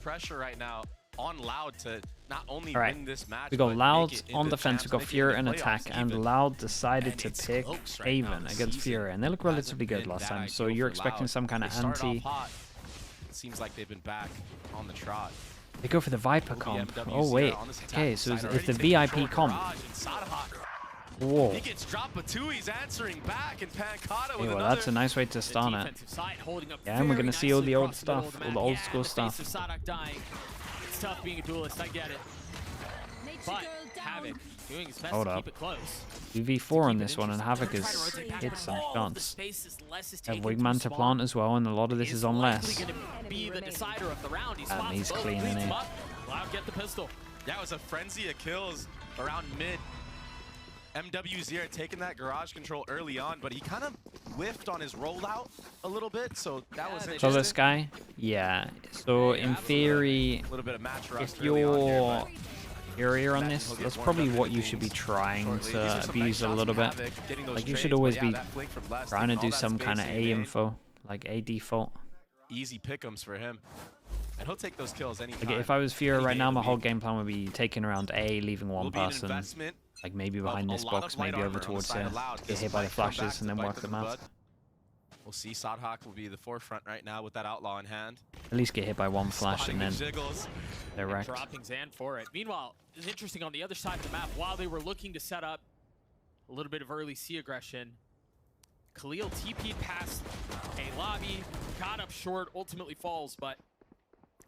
pressure right now on Loud to not only win this match. We got Loud on defense, we got FURIA in attack, and Loud decided to pick Haven against FURIA, and they look relatively good last time, so you're expecting some kind of anti. It seems like they've been back on the trot. They go for the Viper comp. Oh wait, okay, so it's the VIP comp. Whoa. He gets dropped, but two, he's answering back, and Pancata with well, that's a nice way to start it. Yeah, and we're gonna see all the old stuff, all the old school stuff. It's tough being a duelist, I get it. But Havoc doing his best to keep it close. 2v4 on this one, and Havoc has hit some shots. Have Wigman to plant as well, and a lot of this is on less. And he's cleaning it. Get the pistol. Yeah, it was a frenzy of kills around mid. MWZ taking that garage control early on, but he kind of whiffed on his rollout a little bit, so that was interesting. So this guy, yeah. So in theory, if you're FURIA on this, that's probably what you should be trying to abuse a little bit. Like you should always be trying to do some kind of A info, like A default. Easy pick'ems for him. And he'll take those kills anytime. Like if I was FURIA right now, my whole game plan would be taking around A, leaving one person. Like maybe behind this box, maybe over towards here. Get hit by the flashes and then work them out. We'll see. Sadhak will be the forefront right now with that outlaw in hand. At least get hit by one flash and then they're wrecked. Dropping Zan for it. Meanwhile, it's interesting on the other side of the map, while they were looking to set up a little bit of early C aggression, Khalil TP'd past a lobby, got up short, ultimately falls, but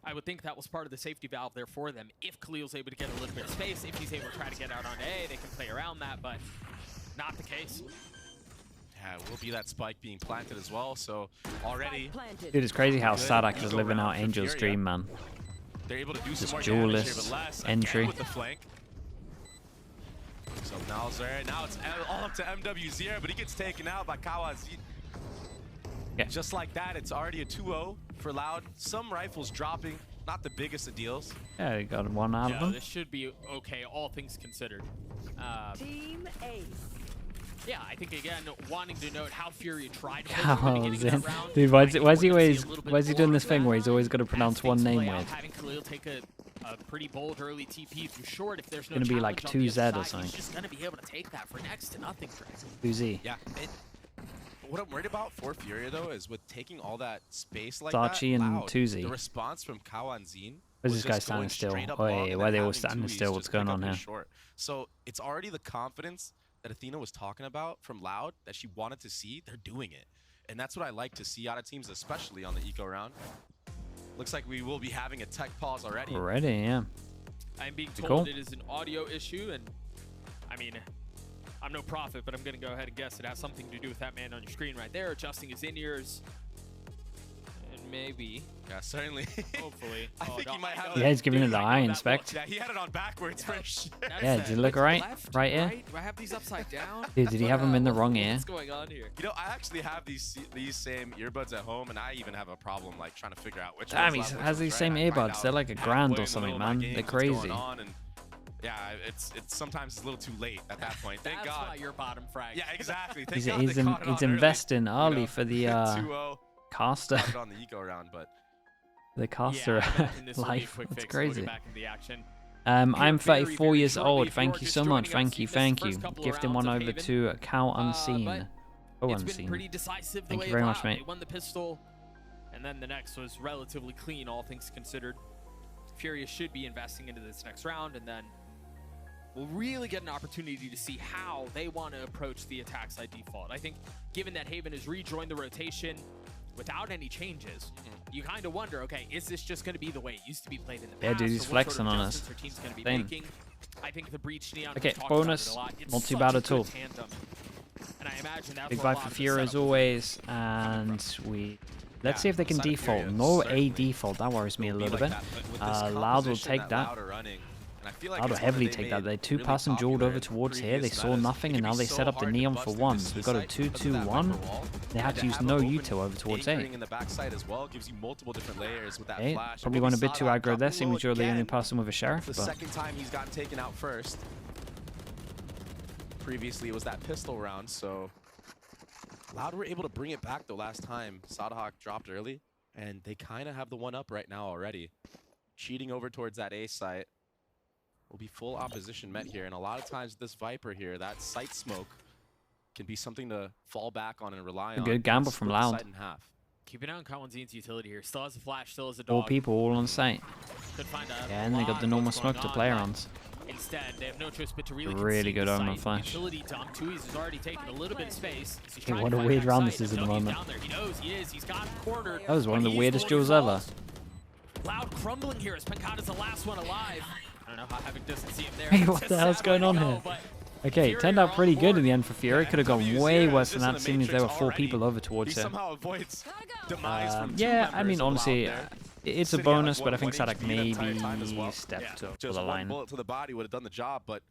I would think that was part of the safety valve there for them. If Khalil's able to get a little bit of space, if he's able to try to get out on A, they can play around that, but not the case. Yeah, it will be that spike being planted as well, so already... Dude, it's crazy how Sadak is living out Angel's dream, man. They're able to do this some duelist entry. With the flank. So now it's all up to MWZ, but he gets taken out by Kawaz. Yeah. Just like that, it's already a 2-0 for Loud. Some rifles dropping, not the biggest of deals. Yeah, he got one out of them. This should be okay, all things considered. Team Ace. Yeah, I think again, wanting to note how FURIA tried to dude, why is he doing this thing where he's always got to pronounce one name weird? Having Khalil take a pretty bold early TP through short, if there's no gonna be like 2Z or something. He's just gonna be able to take that for next to nothing for him. 2Z. Yeah. What I'm worried about for FURIA though is with taking all that space like Sachi that, and 2Z. The response from Kawa and Zine. Where's this guy standing still? Oh, yeah, why are they all standing still? What's going on here? Short. So it's already the confidence that Athena was talking about from Loud that she wanted to see. They're doing it. And that's what I like to see out of teams, especially on the eco round. Looks like we will be having a tech pause already. Already, yeah. I'm being told it is an audio issue, and I mean, I'm no prophet, but I'm going to go ahead and guess it has something to do with that man on your screen right there, adjusting his in-ears. And maybe. Yeah, certainly. Hopefully. I think he might have Yeah, he's giving it the eye inspect. Yeah, he had it on backwards for sure. Yeah, did it look right? Right here? Do I have these upside down? Dude, did he have them in the wrong ear? What's going on here? You know, I actually have these same earbuds at home, and I even have a problem like trying to figure out which Damn, he has these same earbuds. They're like $1,000 or something, man. They're crazy. Yeah, it's sometimes it's a little too late at that point. Thank God. That's why you're bottom frag. Yeah, exactly. He's investing early for the caster. On the eco round, but the caster life. It's crazy. Back in the action. I'm 34 years old. Thank you so much. Thank you. Gifting one over to Cow Unseen. Oh, Unseen. Thank you very much, mate. They won the pistol, and then the next was relatively clean, all things considered. FURIA should be investing into this next round, and then we'll really get an opportunity to see how they want to approach the attack side default. I think given that Haven has rejoined the rotation without any changes, you kind of wonder, okay, is this just going to be the way it used to be played in the past? Yeah, dude, he's flexing on us. I think the breach neon. Okay, bonus, not too bad at all. And I imagine that's big vibe for FURIA as always, and let's see if they can default. No A default, that worries me a little bit. Loud will take that. Loud will heavily take that. They two-person dueled over towards here. They saw nothing, and now they set up the neon for one. So we've got a 2-2-1. They had to use no Uto over towards A. Okay, probably went a bit too aggro there, seeing as you're the only person with a sheriff. The second time he's gotten taken out first. Previously, it was that pistol round, so Loud were able to bring it back the last time. Sadahawk dropped early, and they kind of have the one up right now already. cheating over towards that A site. Will be full opposition met here, and a lot of times this Viper here, that site smoke can be something to fall back on and rely on. A good gamble from Loud. Keep an eye on Kawanzin's utility here. Still has a flash, still has a dog. All people all on site. Could find a Yeah, and they got the normal smoke to play around. Instead, they have no choice but to really Good Omen flash. Utility dump. Tui's has already taken a little bit of space. Hey, what a weird round this is at the moment. He knows he is. He's got him cornered. That was one of the weirdest duels ever. Loud crumbling here as Pancada's the last one alive. I don't know how Havoc doesn't see him there. Hey, what the hell's going on here? Okay, it turned out pretty good in the end for FURIA. Could have gone way worse than that, seeing as there were 4 people over towards him. Yeah, I mean, honestly, it's a bonus, but I think Sadak maybe stepped up the line. Bullet to the body would have done the job, but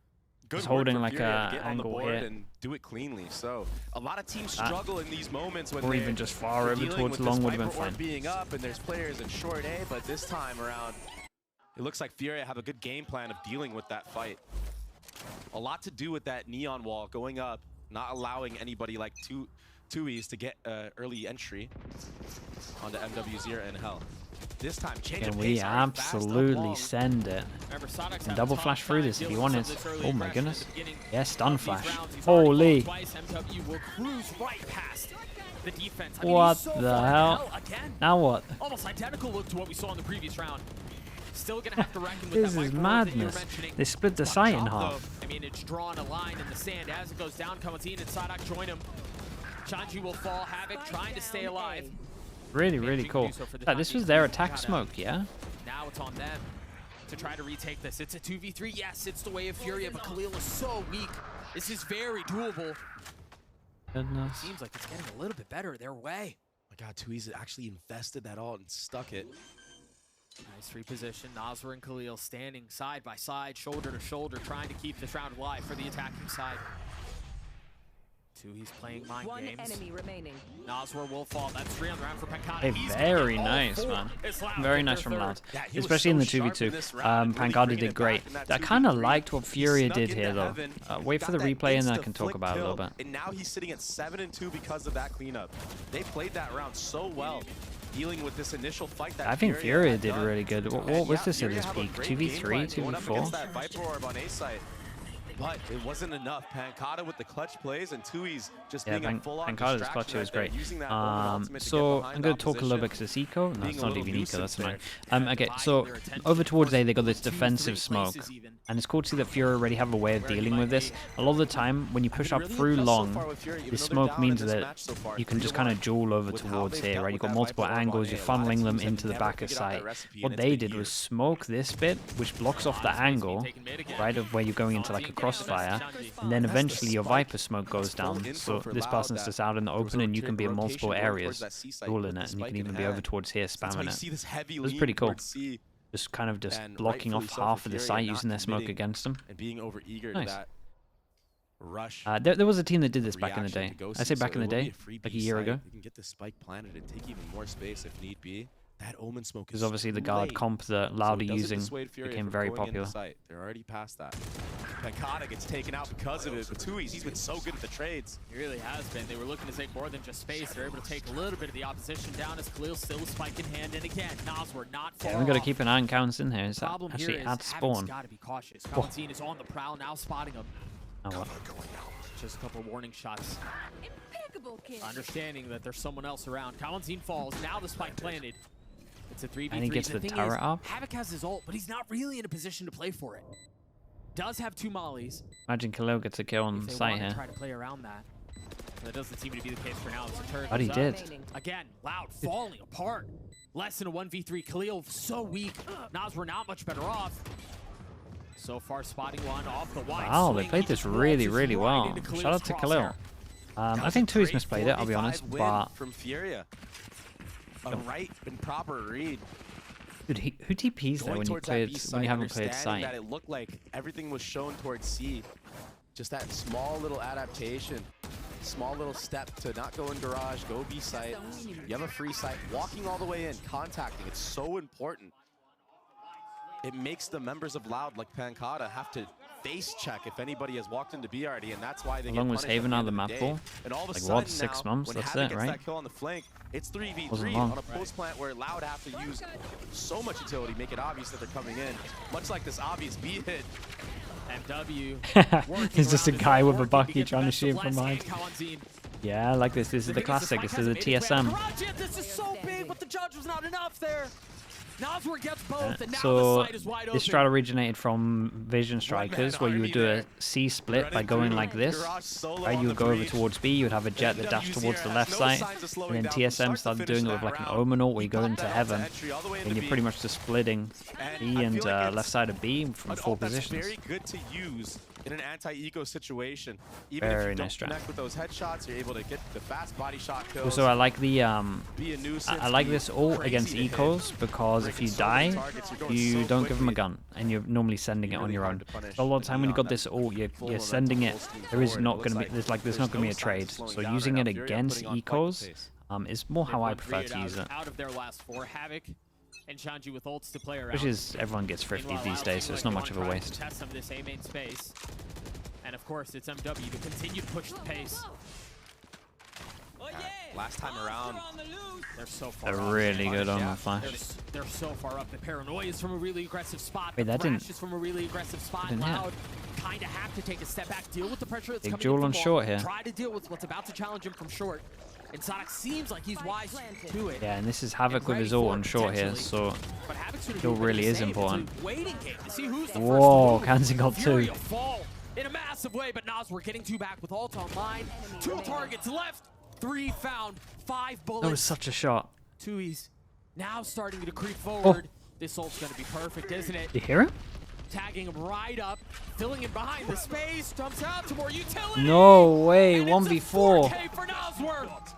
he's holding like a angle here and do it cleanly. So a lot of teams struggle in these moments when or even just far over towards long would have been fine. Being up and there's players in short A, but this time around, it looks like FURIA have a good game plan of dealing with that fight. A lot to do with that neon wall going up, not allowing anybody like Tui's to get early entry onto MW0 and Hell. This time, change and we absolutely send it. And double flash through this if you want it. Oh my goodness. Yeah, stun flash. Holy. What the hell? Now what? Almost identical look to what we saw in the previous round. Still gonna have to reckon with this is madness. They split the site in half. I mean, it's drawn a line in the sand as it goes down. Kawanzin and Sadak join him. Chanji will fall. Havoc trying to stay alive. Really, really cool. This was their attack smoke, yeah? Now it's on them to try to retake this. It's a 2v3. Yes, it's the way of FURIA, but Khalil is so weak. This is very doable. Goodness. Seems like it's getting a little bit better their way. Oh my God, Tui's actually invested that ult and stuck it. Nice reposition. Nasr and Khalil standing side by side, shoulder to shoulder, trying to keep this round alive for the attacking side. He's playing mind games. One enemy remaining. Nasr will fall. That's 3 on the round for Pancada. Hey, very nice, man. Very nice from Loud. Especially in the 2v2. Pancada did great. I kind of liked what FURIA did here, though. Wait for the replay and then I can talk about it a little bit. And now he's sitting at 7-2 because of that cleanup. They played that round so well, dealing with this initial fight. That I think FURIA did really good. What was this at his peak? 2v3, 2v4? But it wasn't enough. Pancada with the clutch plays and Tui's just being a full-on Pancada's clutch was great. So I'm going to talk a little bit because it's Eco. No, it's not even Eco, that's annoying. Okay, so over towards A, they got this defensive smoke. And it's cool to see that FURIA already have a way of dealing with this. A lot of the time, when you push up through long, this smoke means that you can just kind of duel over towards here, right? You've got multiple angles, you're funneling them into the back of site. What they did was smoke this bit, which blocks off the angle, right, of where you're going into like a crossfire, and then eventually your Viper smoke goes down, so this person's just out in the open and you can be in multiple areas dueling it, and you can even be over towards here spamming it. It was pretty cool. Just kind of blocking off half of the site using their smoke against them. And being over eager nice. that rush. There was a team that did this back in the day. I say back in the day, like a year ago. You can get the spike planted and take even more space if need be. That Omen smoke is because obviously the guard comp that Loud are using became very popular. They're already past that. Pancada gets taken out because of it, but Tui's, he's been so good at the trades. He really has been. They were looking to take more than just space. They're able to take a little bit of the opposition down as Khalil still a spike in hand. And again, Nasr not far. Yeah, we've got to keep an eye on counts in here. Is that problem actually here at spawn? Got to be cautious. Kawanzin is on the prowl now, spotting him. Oh, Just a couple warning shots. Impeccable kill. Understanding that there's someone else around. Kawanzin falls. Now the spike planted. It's a 3v3. And he gets the tower up. Havoc has his ult, but he's not really in a position to play for it. Does have 2 mollies. Imagine Khalil gets a kill on site here. Try to play around that. That doesn't seem to be the case for now. But he did. Again, Loud falling apart. Less than a 1v3. Khalil so weak. Nasr not much better off. So far, spotting one off the wide. Wow, they played this really, really well. Shout out to Khalil. I think Tui's misplayed it, I'll be honest, but from FURIA. A right and proper read. Dude, who TPs there when you haven't played site? That it looked like everything was shown towards C. Just that small little adaptation, small little step to not go in garage, go B site. You have a free site, walking all the way in, contacting. It's so important. It makes the members of Loud like Pancada have to face check if anybody has walked into B already, and that's why they How get long was punished at Haven the out end of the of map day. for? And all of a Like sudden what, 6 now, months? when That's Havoc it, gets right? that kill on the flank, it's 3v3 Wasn't long. on a post plant where Loud have to use so much utility, make it obvious that they're coming in. Much like this obvious B hit. MW. He's just a guy with a bucky get the trying to best shoot of from Les behind. and Kawanzin. Yeah, I like this. This is the classic. This is the TSM. This is so big, but the judge was not enough there. Naswar gets both, and now So the site is wide open. this strat originated from Vision Strikers, where you would do a C split by going like this. Right, you would go over towards B, you would have a jet that dashed towards the left side, and then TSM started doing it with like an Omen where you go into Heaven, and you're pretty much just splitting B and left side of B from 4 positions. Very good to use in an anti-eco situation. Even Very if you nice don't strat. connect with those headshots, you're able to get the fast body shot kills. Also, I like the Be a nuisance, I like be this ult crazy against to hit. ecos because if you die, Targets, you're going you so don't give them a quickly. gun, and you're normally sending it on Really your hard own. to punish So a lot of the time when you Neon, got this that ult, you're full sending it. momentum, full steam There is forward. not It going to looks be there's not there's going to be no a signs trade. of slowing So down using right it now. FURIA against putting on quite the ecos pace. is more how I They've prefer won to use it. out of their last 4. Havoc and Shanji with ults to play around. Which is everyone gets 50 Meanwhile, these Loud days, seems so it's like not they much of wanna a try to waste. Test some of this A main space, and of course it's MW to continue to push the pace. Last time around, They're so far. They're up. really good on Yeah. the flash. They're so far up. The paranoia is from a really aggressive spot. Wait, the that didn't- Thrash is from a really aggressive spot. didn't hit. Loud kind of have to take a step back, deal with the pressure that's Big coming Jewel in on from short long, here. Try to deal with what's about to challenge him from short. And Sonic seems like he's wise to it. Yeah, and this is Havoc and with ready his ult for on it, short here, potentially. so But Havoc's gonna Kill do a bit of really a is save. important. It's a waiting game to see who's the Whoa, first Kanzi got 2. Furia fall in a massive way, but Nas, we're getting 2 back with ult online. 2 targets left, 3 found, 5 bullets. That was such a shot. 2's now starting to creep forward. This ult's gonna be perfect, isn't it? You hear it? Tagging him right up, filling in behind the space, jumps out to more utility. No way, And it's a 1v4. 4K for Nosworth.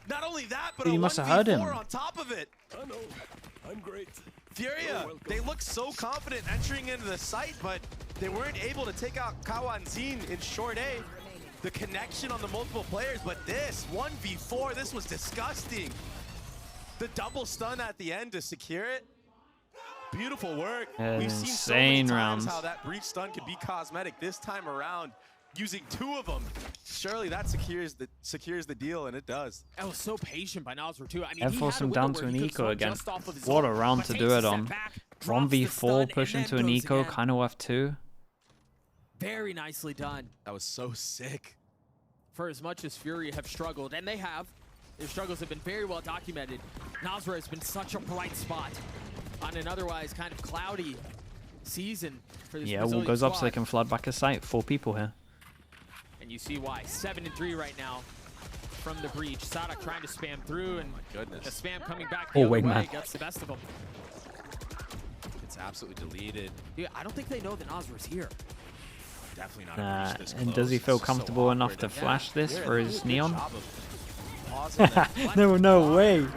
not only that, but Dude, a you must have 1v4 heard him. on top of it. I know. I'm great. Furia, they look so confident entering into the site, but they weren't able to take out Kawanzin in short A. The connection on the multiple players, but this 1v4, this was disgusting. The double stun at the end to secure it. Beautiful work. We've seen so many Insane times rounds. how that breach stun could be cosmetic. This time around, using 2 of them, surely that secures the deal, and it does. I was so patient by Nosworth too. I mean, And he force had a him window down where to an he could eco slow again. just off of his What a ult, round but to takes do a it step on. back, drops the 1v4 stun, push and into then an goes eco, again. kind of F2. Very nicely done. That was so sick. For as much as Furia have struggled, and they have, their struggles have been very well documented. Nosworth has been such a bright spot on an otherwise kind of cloudy season for this Yeah, wall Brazilian goes up so squad. they can flood back a site. 4 people here. And you see why. 7-3 right now from the breach. Sadak trying to spam through, and Goodness. the spam coming back Oh, the other wingman. way gets the best of them. It's absolutely deleted. Dude, I don't think they know that Nosworth's here. Definitely not a breach this And does he close. feel It's so comfortable enough awkward. to flash this Yeah, for they his did a good neon? job of pausing that. No way.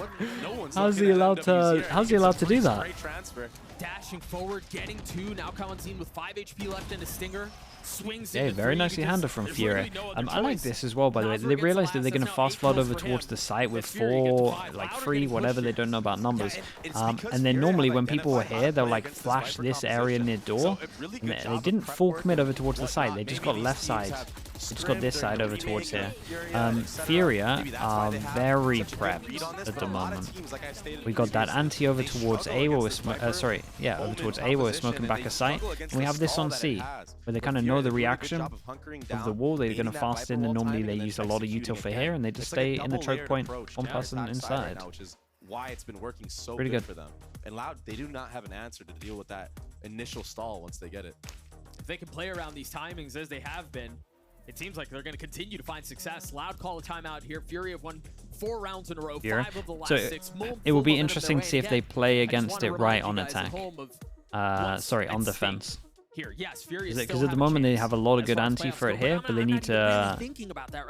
No one's How's looking he at allowed MW's to- here. how's He he allowed gets to a do free that? straight transfer. Dashing forward, getting 2. Now Kawanzin with 5 HP left and a stinger. Swings Yeah, into very 3 nicely because handled from there's Furia. literally no other I like choice. this as well, by the way. Nosworth They gets the realized that last, they're going to that's now fast 8 flood kills over for towards him. the site with As Furia gets 4, 5. like Loud are 3, getting whatever. pushed They here. don't know about numbers. Yeah, it's And because then Furia normally have when people were identified here, how to they'll play like against this flash Viper this area composition. near door. So a really And good they job didn't of prep full work commit and over towards the side. whatnot. They just Maybe got these left teams side. have They just got this scrims, side they're over gonna towards remake here. Furia, et cetera. Furia Maybe that's why are they have very such a good prepped read on this, at but the a lot of moment. teams, like I stated We got that previously, anti over they towards struggle A where we're against this Viper over Bowman towards A where we're composition, smoking and back they a site. struggle against And we the have this stall on that it C, has. where they But kind of Furia know does the a really good reaction job of hunkering of down, the wall. They're baiting going to that fast Viper in, and wall normally timing, they and then use a lot of executing util for it here, there. and they just It's like a stay in the choke double-layered point, approach one down person backside inside. right now, which is why it's been working so Pretty good good. for them. And Loud, they do not have an answer to deal with that initial stall once they get it. If they can play around these timings as they have been, it seems like they're going to continue to find success. Loud call a timeout here. Fury have won 4 rounds in a row, Furia. 5 of the last So 6. it will be Full momentum interesting their to see way. if they Again, play I just against wanna it remind right you on guys at attack. home of what's Sorry, at on stake defense. Here, yes, Fury Because at the moment they have a lot of good anti for it here, but they need to.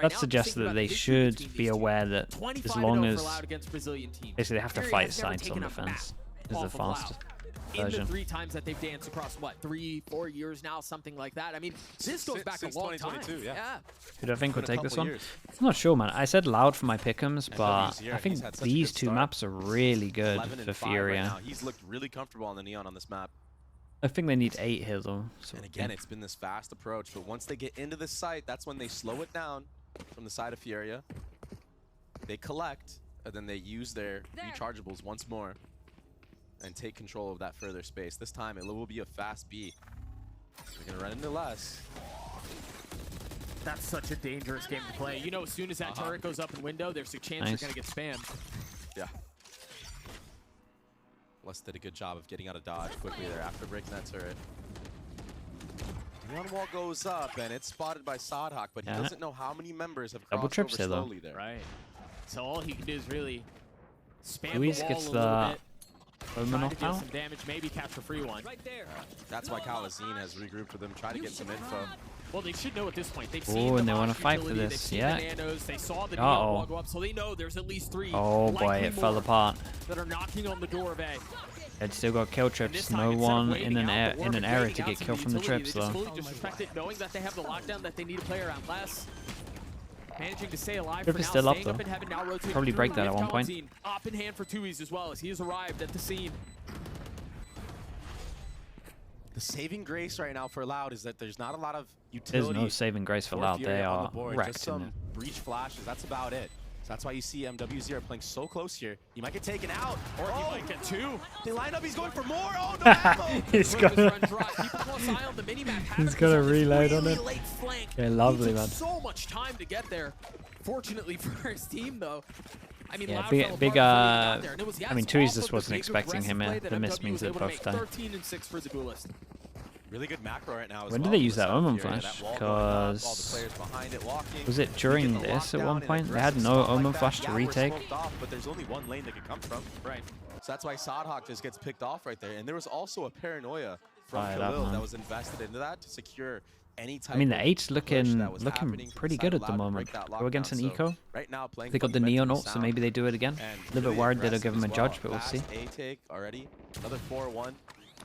That suggests that they should be aware that as long as basically they have to fight sides on defense is the fastest in the version. 3 times that they've danced across, what, 3-4 years now, something like that. I mean, this goes back a Since long time. 2022, yeah. Who do I think Been would a take this couple one? years. I'm not sure, man. I said Loud for my pick'ems, but MW's here, I he's think had such a these good 2 start. maps are really good 11 for and 5 right Furia. now. He's looked really comfortable on the Neon on this map. I think they need 8 here though. So And again, it's been this fast approach, but once they get into the site, that's when they slow it down from the side of FURIA. They collect, and then they use their rechargeables once more and take control of that further space. This time, it will be a fast B. They're going to run into less. That's such a dangerous game to play. You know, as soon as that turret goes up in window, there's a chance you're going to get spammed. Yeah. Les did a good job of getting out of dodge quickly there after breaking that turret. One wall goes up, and it's spotted by Sadhak, but he doesn't know how many members have Double crossed trips over there, though. slowly there. Right. So all he can do is really spam Luis the wall gets a little the bit. Omen Try to off deal now. some damage, maybe catch a free one. Right there. That's why Kalazine has regrouped with them, try to get some info. Well, they should know at this point. They've Ooh, seen the and they wanna Mosh fight for utility, this, they've seen yeah. the nanos, they saw the Uh-oh. neon wall go up, so they know there's at least 3. Oh boy, likely it fell more, apart. that are knocking on the door of A. It's still got kill And trips. this time, No instead of one waiting in an out the orb and area waiting to out get some killed from the utility, trips they just though. fully disrespect it, knowing that they have the lockdown that they need to play around less. Managing to stay alive Trip for is now, still up, staying up though. in heaven, now rotating Probably through break that at with one point. Kalazine. Up in hand for Tui's as well, as he has arrived at the scene. The saving grace right now for Loud is that there's not a lot of utility. There's no saving grace for Loud. FURIA They on the are board. wrecked Just in some there. breach flashes, that's about it. So that's why you see MW0 playing so close here. He might get taken out. Or he might get 2. They line up, he's going for more. Oh, no ammo! He's Quick as gonna, run dry. Keep a close eye on the minimap. he's Havoc gonna was on this reload on really it. late flank. Yeah, lovely, He took man. so much time to get there. Fortunately for his team, though. I mean, Yeah, Loud big- fell apart big, before he got there, and it was, I mean, it's Tui's awesome just the wasn't big expecting him aggressive here. play The that miss MW means was they able to both make. die. 13 and 6 for the duelist. Really good macro right now as When well did they from use the that side of Omen FURIA. flash? That wall going up, all the Because players behind it walking. was it We during get the this at lockdown one and point? They aggressive had no stuff like Omen that. flash to Yeah, we're retake. smoked off, but there's only one lane they could come from. Right. So that's why Sadhak just gets picked off right there. And there was also a paranoia from Fire it up, Khalil man. that was invested into that to secure any type I mean, the of 8's push looking that was happening from pretty the good side at the of Loud to moment. break that Go against an lockdown. eco. So right now, playing They got the neon ult, so maybe they do it again. and A little bit really worried they'll aggressive give him a as well. judge, but we'll see. Fast A take already. Another 4-1.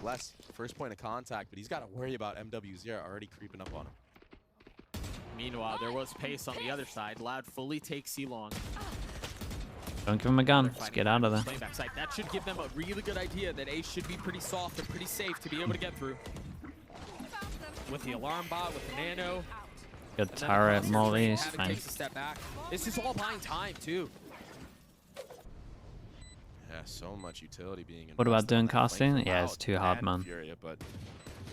Less first point of contact, but he's got to worry about MW0 already creeping up on him. Meanwhile, there was pace on the other side. Loud fully takes C-Long. Don't give him a gun. Just get out of there. Playing backside. That should give them a really good idea that A should be pretty soft and pretty safe to be able to get through. With the alarm bot, with the nano. Good and then turret, across your molly train, is Havoc fine. takes a step back. This is all buying time, too. Yeah, so much utility being What about invested doing on that flank casting? from Yeah, it's Loud too hard, and man. FURIA, but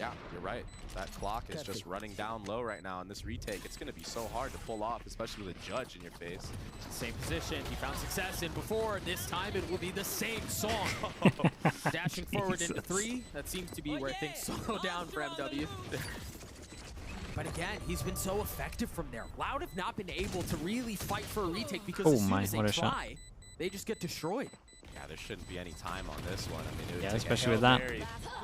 yeah, you're right. That clock is just running down low right now, and this retake, it's going to be so hard to pull off, especially with a judge in your face. Same position. He found success in before. This time it will be the same song. Dashing forward into 3. That seems to be where things slow down for MW. But again, he's been so effective from there. Loud have not been able to really fight for a retake because as soon as they what a shot. try, they just get destroyed. Yeah, there shouldn't be any time on this one. I mean, it would Yeah, take especially a with that. Hail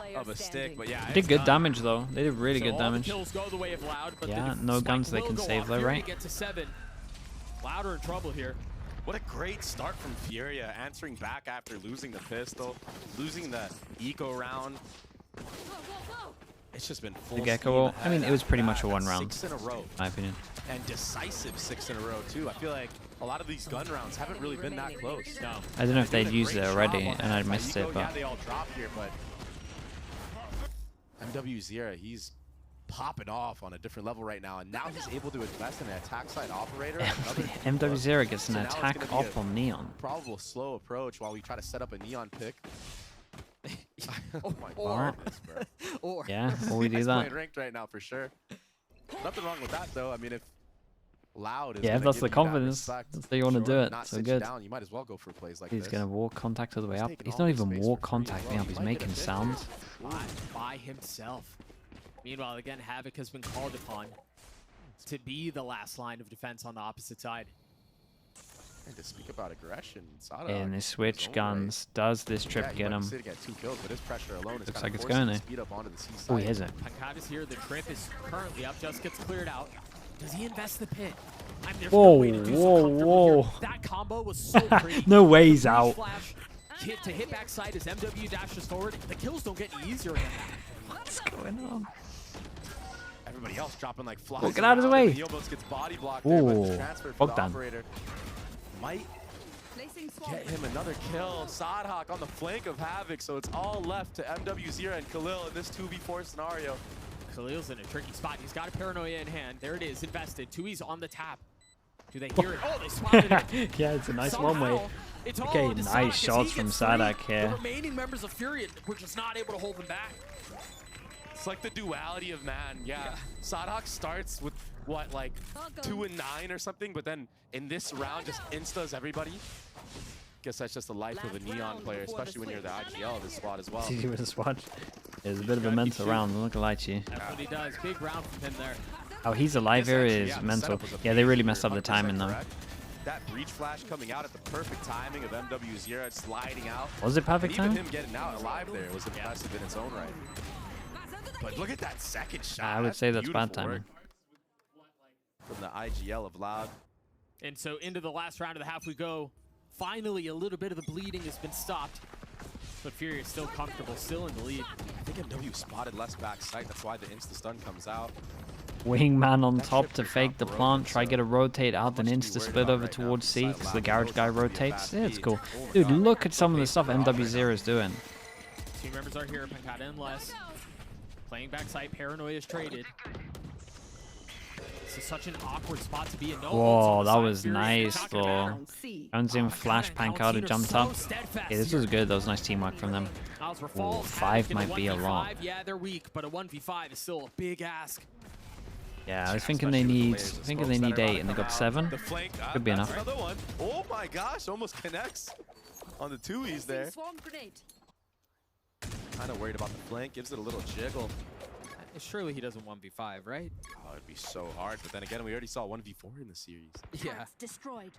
Mary of a stick, but yeah, They did it's good done. damage though. They did really So good all damage. the kills go the way of Loud, but Yeah, the no spike guns they will can go save off. though, Fury right? Get to 7. Louder in trouble here. What a great start from FURIA, answering back after losing the pistol, losing the eco round. It's just been full The Gecko steam ult. I ahead mean, it was after pretty that. much a one That's round. 6 in a row, In my opinion. and decisive 6 in a row too. I feel like a lot of these gun rounds haven't really been that close. No. I don't know if They're they'd doing a used it great job already on and that I'd by missed eco. it, Yeah, but they all dropped here, but MW0, he's popping off on a different level right now, and now he's able to invest in an attack side operator. Another MW0 gets an So now it's attack gonna be off a on Neon. probable slow approach while we try to set up a neon pick. Oh my Or- goodness, bro. Or Yeah, will we do He's that? playing ranked right now for sure. Nothing wrong with that though. I mean, if Loud is Yeah, if gonna that's give the you that confidence, respect, that's how you want to sure, do it. not So sit you good. down, you might as well go for plays like He's this. gonna walk contact all the way He's up. taking He's all not the even space walk for free as contact well. me up. He He's might get a making bit sounds. by himself. Meanwhile, again, Havoc has been called upon to be the last line of defense on the opposite side. And to speak about aggression, Sadhak And in they his switch own guns. Does this way. trip Yeah, he get might him? sit to get 2 kills, but his pressure alone is Looks kind like of it's forcing him going to to. speed up onto the C side. Oh, he has it. Pankata's here. The trip is currently up. Just gets cleared out. Does he invest the pit? I mean, there's Whoa, no way to do so whoa, comfortably whoa. here. That combo was so pretty. No way he's The breach out. Flash hit to hit backside as MW dashes forward. The kills don't get any easier than that. What's going on? Everybody else dropping like flies. Oh, get out of the around, and way. He almost gets body blocked there, but the Ooh, transfer for the Bogdan. operator might Placing swamp. Get him another kill. Sadhawk on the flank of Havoc, so it's all left to MW0 and Khalil in this 2v4 scenario. Khalil's in a tricky spot. He's got a paranoia in hand. There it is, invested. 2E's on the tap. Do they hear it? Oh, they spotted it. Yeah, it's a nice Somehow, one-way. it's all Okay, on to nice Sadak as shots he from gets Sadak three. here. The remaining members of FURIA were just not able to hold them back. It's like the duality of man. Yeah. Sadhawk starts with what, like 2 and 9 or something, but then in this round just instas everybody. Guess that's just the life of a Neon player, especially when you're the IGL of this squad as well. See with the squad. There's a bit of a mental round, I'm not gonna lie to you. That's what he does. Big round from him there. Oh, he's alive here is mental. Yeah, they really messed up the timing though. That breach flash coming out at the perfect timing of MW0 sliding out. Was it perfect And even time? him getting out alive there was impressive in its own right. But look at that second shot. I would say that's bad beautiful timing. work from the IGL of Loud. And so into the last round of the half we go. Finally, a little bit of the bleeding has been stopped. But FURIA is still comfortable, still in the lead. I think MW spotted less backside. That's why the insta-stun comes out. Wingman on That top ship to is fake not the broken, plant, try so get a rotate out, much then to be insta worried split about over right now towards C inside because Loud. the garage Knows guy how to be a rotates. fast Yeah, it's beat. cool. Oh my Dude, God. look at some of the Pace stuff for Loud right MW0 now. is doing. Team members are here. Pancada and Les. Playing backside. Paranoia is traded. This is such an awkward spot to be in. No ults Whoa, on the that side. was FURIA nice talking though. about. Round C. Rounds in, Oh, flash, Pancada and Pancada Valentina jumped so up. steadfast Yeah, this here. was good. That was nice teamwork from them. Miles for falls. 5 Havoc in might be a 1v5. lot. Yeah, they're weak, but a 1v5 is still a big ask. Yeah, I was Yeah, thinking they especially with the need, layers of thinking smokes they that need are about 8 to and they come got out. 7. The flank, Could be that's enough. another one. Oh my gosh, almost connects on the 2Es there. Placing swarm grenade. Kind of worried about the flank, gives it a little jiggle. Surely he doesn't 1v5, right? Oh, it'd be so hard. But then again, we already saw 1v4 in the series. Yeah. Turrets destroyed.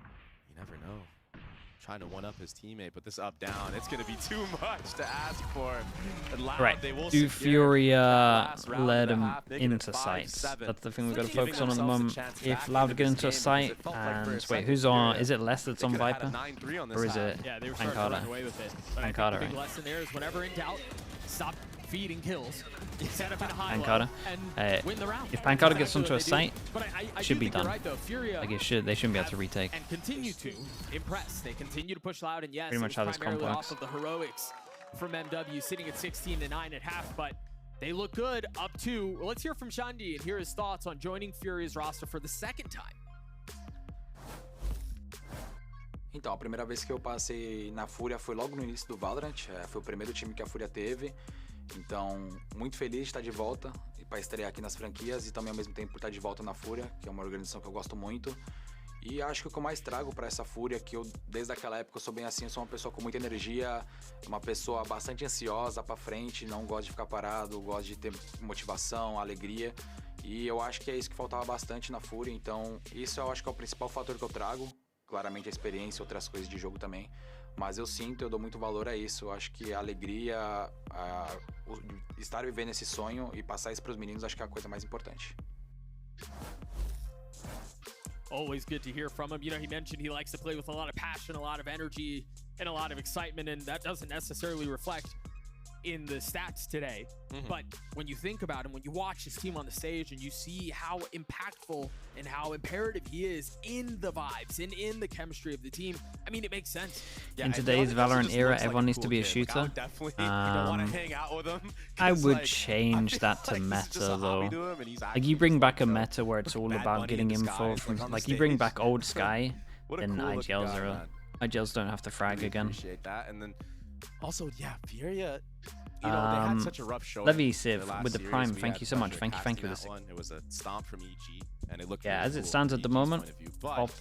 You never know. Trying to one-up his teammate, but this up-down, it's going to be too much to ask for. And Loud, Right. they will Do secure FURIA that last round let and a him half, making it into sights? 5-7. That's the thing we've got to Giving focus on at the themselves a moment. chance If back Loud into get this into a game, sight, because it felt like for a and wait, second who's on? FURIA, Is it Les that's they on could've had a Viper? 9-3 on this Or is half. it Yeah, they were starting to Pancada? run away with it. But I think Pancada, the big right? lesson there is whenever in doubt, stop feeding kills. Set up in a high Pancada. and win the round. If Pancada gets That's onto a exactly what site, they do. But I should do be think you're done. right, though. FURIA Like it should, they shouldn't be able to retake. and continue to impress. They continue to push Loud, and yes, Pretty much it how was this primarily complex. off of the heroics from MW, sitting at 16-9 at half, but they look good up to. Well, let's hear from Shandi and hear his thoughts on joining FURIA's roster for the second time. Então, a primeira vez que eu passei na FURIA foi logo no início do Valorant, foi o primeiro time que a FURIA teve, então muito feliz de estar de volta e para estrear aqui nas franquias e também ao mesmo tempo por estar de volta na FURIA, que é uma organização que eu gosto muito. E acho que o que eu mais trago para essa FURIA, que eu desde aquela época eu sou bem assim, eu sou uma pessoa com muita energia, uma pessoa bastante ansiosa para frente, não gosto de ficar parado, gosto de ter motivação, alegria. E eu acho que é isso que faltava bastante na FURIA, então isso eu acho que é o principal fator que eu trago. Claramente a experiência, outras coisas de jogo também, mas eu dou muito valor a isso. Eu acho que a alegria, estar vivendo esse sonho e passar isso para os meninos, acho que é a coisa mais importante. Always good to hear from him. You know, he mentioned he likes to play with a lot of passion, a lot of energy, and a lot of excitement, and that doesn't necessarily reflect in the stats today. But when you think about him, when you watch his team on the stage and you see how impactful and how imperative he is in the vibes and in the chemistry of the team, I mean, it makes sense. Yeah, In I feel today's like Valorant just era, looks like everyone needs to cool be a kid. Like, I shooter. would definitely want to hang out with him. I 'cause, would like, change I that to feel like he's just meta a hobby though. to him, and he's Like actually you bring just back a like meta where it's all Bad about Bunny getting in info disguise, from, like, on the like you bring stage. back old Sky, What a then cool looking IGLs guy, are, man. IGLs don't have to frag Really again. Appreciate that. And then also, yeah, FURIA, you know, they had such a rough showing. Levy in Civ their last with the series. Prime, We thank had you so much. pleasure Thank you casting with that one. It was a stomp from EG, and it looked Yeah, really as it cool stands from at the EG's moment, point of view. But Pop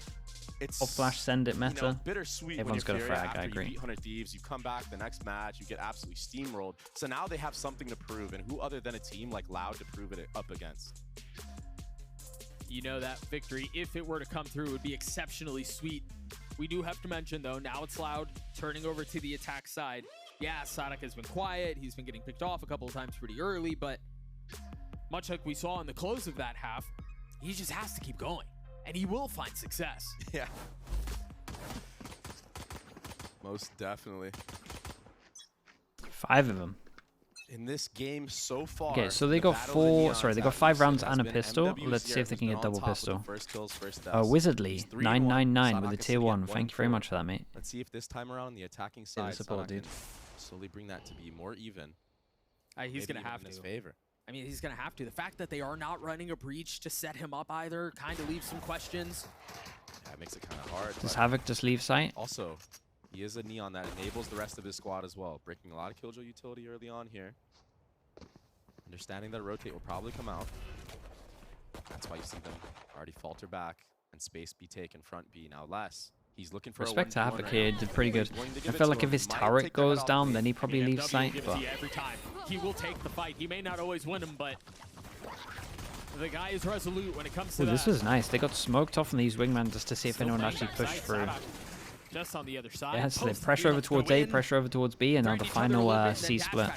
it's Flash send it you know, meta. bittersweet Everyone's when got a you're FURIA frag, I after agree. you beat 100 Thieves, you come back the next match, you get absolutely steamrolled. So now they have something to prove, and who other than a team like Loud to prove it up against? You know, that victory, if it were to come through, would be exceptionally sweet. We do have to mention, though, now it's Loud turning over to the attack side. Yeah, Sadak has been quiet. He's been getting picked off a couple of times pretty early, but much like we saw in the close of that half, he just has to keep going, and he will find success. Yeah. Most definitely. 5 of them. in this game so far. Okay, so they got they got 5 rounds and a pistol. Let's see if they can get double pistol. Wizardly, 999 with a tier 1. Thank you very much for that, mate. Let's see if this time around the attacking side support, dude. slowly bring that to be more even. He's going to have to. In his favor. I mean, he's going to have to. The fact that they are not running a breach to set him up either kind of leaves some questions. Yeah, it makes it kind of hard. Does Havoc just leave site? Also, he is a Neon that enables the rest of his squad as well, breaking a lot of Killjoy utility early on here. Understanding that rotate will probably come out. That's why you see them already falter back and space be taken front B. Now less. He's looking for Respect to a Havoc here, did pretty good. I feel like if his turret goes down, then he probably leaves site. But every time. He will take the fight. He may not always win him, but the guy is resolute when it comes to that. This was nice. They got smoked off on these wingmen just to see if anyone actually pushed through. Just on the other side. Yeah, so pressure over towards A, pressure over towards B, and now the final C split.